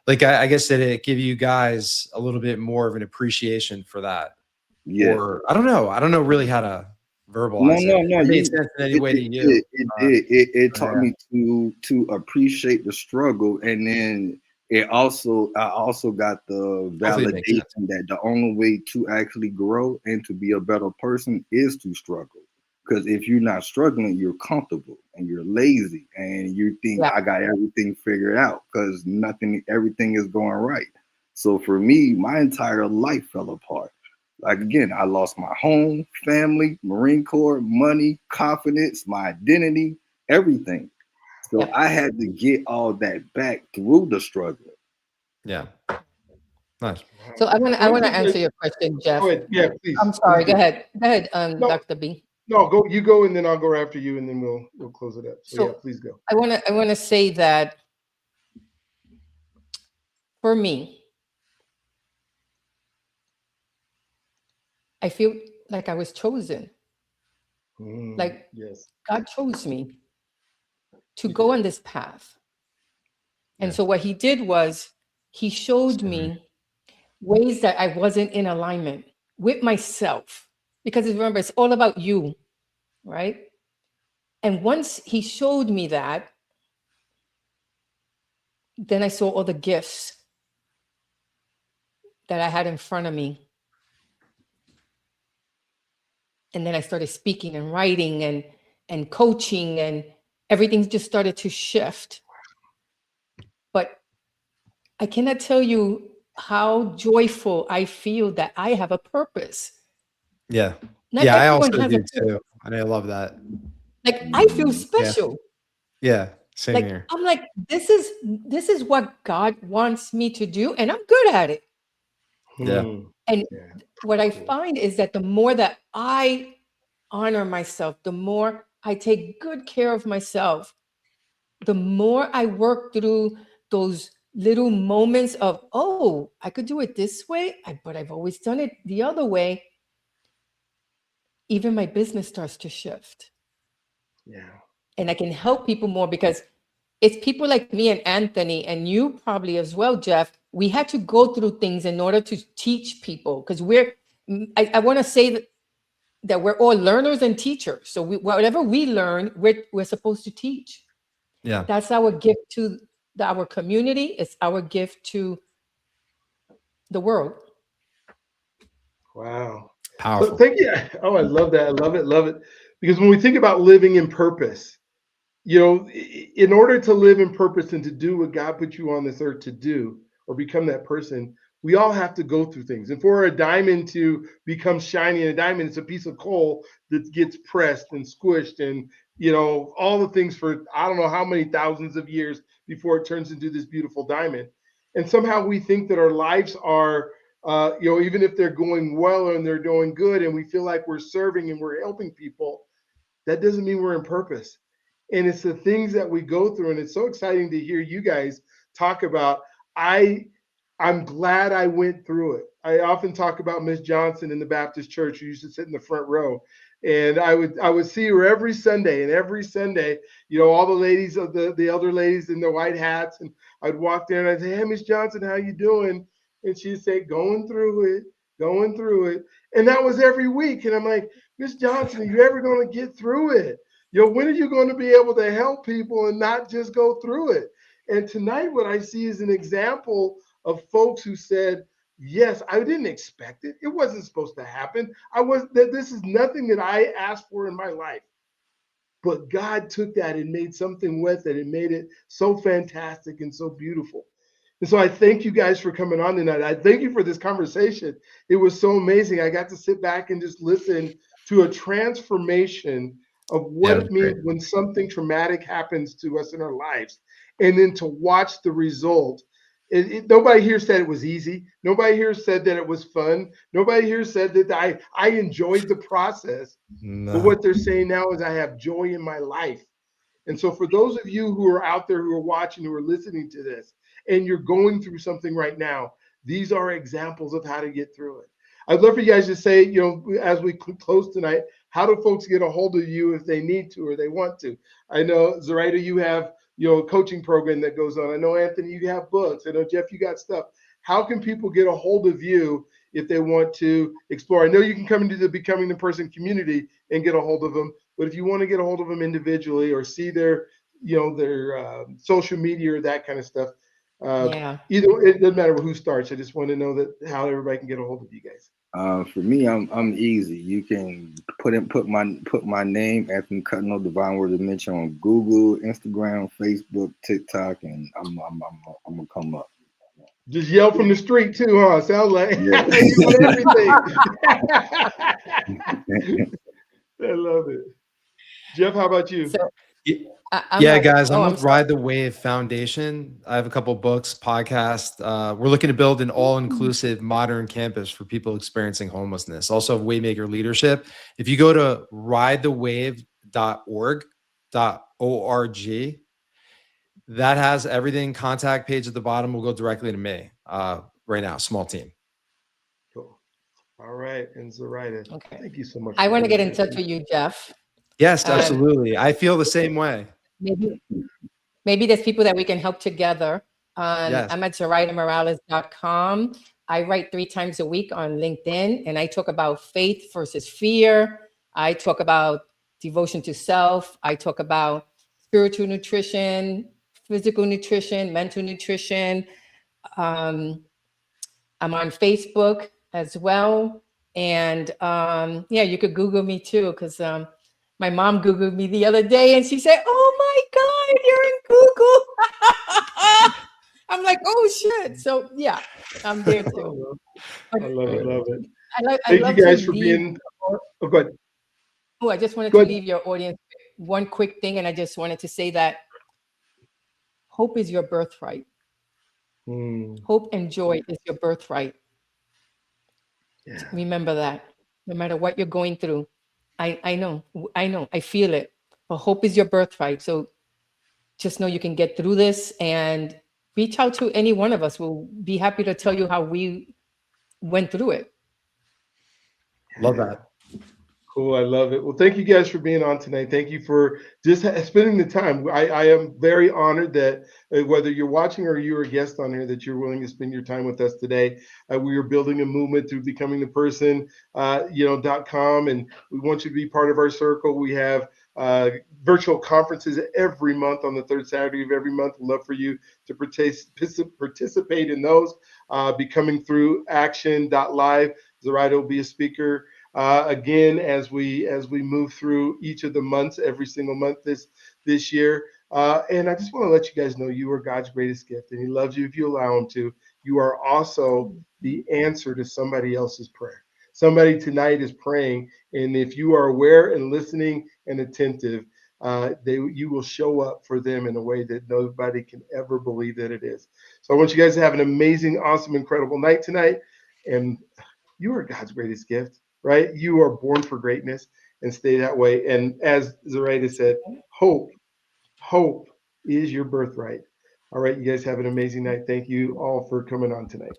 like I guess that it give you guys a little bit more of an appreciation for that. Yeah. Or I don't know really how to verbalize it. No. It made sense in any way to you. It taught me to appreciate the struggle, and then I also got the validation that the only way to actually grow and to be a better person is to struggle. Because if you're not struggling, you're comfortable and you're lazy and you think I got everything figured out because everything is going right. So for me, my entire life fell apart. Like, again, I lost my home, family, Marine Corps, money, confidence, my identity, everything. So I had to get all that back through the struggle. Yeah. Nice. So I want to answer your question, Jeff. Go ahead. Yeah, please. I'm sorry. Go ahead. Dr. B. No, go. You go, and then I'll go after you, and then we'll close it up. So yeah, please go. I want to say that for me, I feel like I was chosen. Like God chose me to go on this path. And so what he did was he showed me ways that I wasn't in alignment with myself. Because remember, it's all about you, right? And once he showed me that, then I saw all the gifts that I had in front of me. And then I started speaking and writing and coaching, and everything just started to shift. But I cannot tell you how joyful I feel that I have a purpose. Yeah. I also do too. And I love that. Like, I feel special. Yeah. Same here. I'm like, this is what God wants me to do, and I'm good at it. Yeah. And what I find is that the more that I honor myself, the more I take good care of myself, the more I work through those little moments of, oh, I could do it this way, but I've always done it the other way. Even my business starts to shift. Yeah. And I can help people more because it's people like me and Anthony, and you probably as well, Jeff, we had to go through things in order to teach people, because I want to say that we're all learners and teachers. So whatever we learn, we're supposed to teach. Yeah. That's our gift to our community. It's our gift to the world. Wow. Powerful. So thank you. Oh, I love that. I love it. Love it. Because when we think about living in purpose, in order to live in purpose and to do what God put you on this earth to do or become that person, we all have to go through things. And for a diamond to become shiny, and a diamond, it's a piece of coal that gets pressed and squished and, all the things for I don't know how many thousands of years before it turns into this beautiful diamond. And somehow we think that our lives are, even if they're going well and they're doing good and we feel like we're serving and we're helping people, that doesn't mean we're in purpose. And it's the things that we go through. And it's so exciting to hear you guys talk about. I'm glad I went through it. I often talk about Miss Johnson in the Baptist church who used to sit in the front row. And I would see her every Sunday. And every Sunday, all the ladies of the elder ladies in their white hats. And I'd walk there and I'd say, "Hey, Miss Johnson, how you doing?" And she'd say, going through it. And that was every week. And I'm like, "Miss Johnson, are you ever going to get through it? When are you going to be able to help people and not just go through it?" And tonight, what I see is an example of folks who said, "Yes, I didn't expect it. It wasn't supposed to happen. This is nothing that I asked for in my life." But God took that and made something with it and made it so fantastic and so beautiful. And so I thank you guys for coming on tonight. I thank you for this conversation. It was so amazing. I got to sit back and just listen to a transformation of what it means when something traumatic happens to us in our lives, and then to watch the result. Nobody here said it was easy. Nobody here said that it was fun. Nobody here said that I enjoyed the process. No. But what they're saying now is I have joy in my life. And so for those of you who are out there, who are watching, who are listening to this, and you're going through something right now, these are examples of how to get through it. I'd love for you guys to say, as we close tonight, how do folks get a hold of you if they need to or they want to? I know, Zoraida, you have, a coaching program that goes on. I know, Anthony, you have books. I know, Jeff, you got stuff. How can people get a hold of you if they want to explore? I know you can come into the Becoming the Person community and get a hold of them, but if you want to get a hold of them individually or see their social media or that kind of stuff, either it doesn't matter who starts. I just want to know that how everybody can get a hold of you guys. For me, I'm easy. You can put my name, Anthony Cutno, Divine Word Dimension, on Google, Instagram, Facebook, TikTok, and I'm gonna come up. Just yell from the street too, huh? Sounds like you want everything. I love it. Jeff, how about you? So, guys, I'm with Ride the Wave Foundation. I have a couple books, podcasts. We're looking to build an all-inclusive modern campus for people experiencing homelessness. Also, Waymaker Leadership. If you go to ridethewave.org, that has everything. Contact page at the bottom will go directly to me right now. Small team. Cool. All right. And Zoraida, thank you so much. I want to get in touch with you, Jeff. Yes, absolutely. I feel the same way. Maybe there's people that we can help together. I'm at ZoraidaMorales.com. I write 3 times a week on LinkedIn, and I talk about faith versus fear. I talk about devotion to self. I talk about spiritual nutrition, physical nutrition, mental nutrition. I'm on Facebook as well. And you could Google me too, because my mom Googled me the other day and she said, "Oh my God, you're in Google." I'm like, "Oh shit." So yeah, I'm there too. I love it. Love it. Thank you guys for being. Oh, go ahead. Oh, I just wanted to leave your audience with one quick thing. And I just wanted to say that hope is your birthright. Hope and joy is your birthright. Yeah. Remember that. No matter what you're going through. I know, I feel it. But hope is your birthright. So just know you can get through this, and reach out to any one of us. We'll be happy to tell you how we went through it. Love that. Cool. I love it. Well, thank you guys for being on tonight. Thank you for just spending the time. I am very honored that whether you're watching or you're a guest on here, that you're willing to spend your time with us today. We are building a movement through becoming the person, .com, and we want you to be part of our circle. We have virtual conferences every month on the third Saturday of every month. We'd love for you to participate in those. Becoming through action.live. Zoraida will be a speaker. Again, as we move through each of the months, every single month this year. And I just want to let you guys know you are God's greatest gift, and He loves you if you allow Him to. You are also the answer to somebody else's prayer. Somebody tonight is praying, and if you are aware and listening and attentive, you will show up for them in a way that nobody can ever believe that it is. So I want you guys to have an amazing, awesome, incredible night tonight, and you are God's greatest gift, right? You are born for greatness, and stay that way. And as Zoraida said, hope is your birthright. All right, you guys have an amazing night. Thank you all for coming on tonight.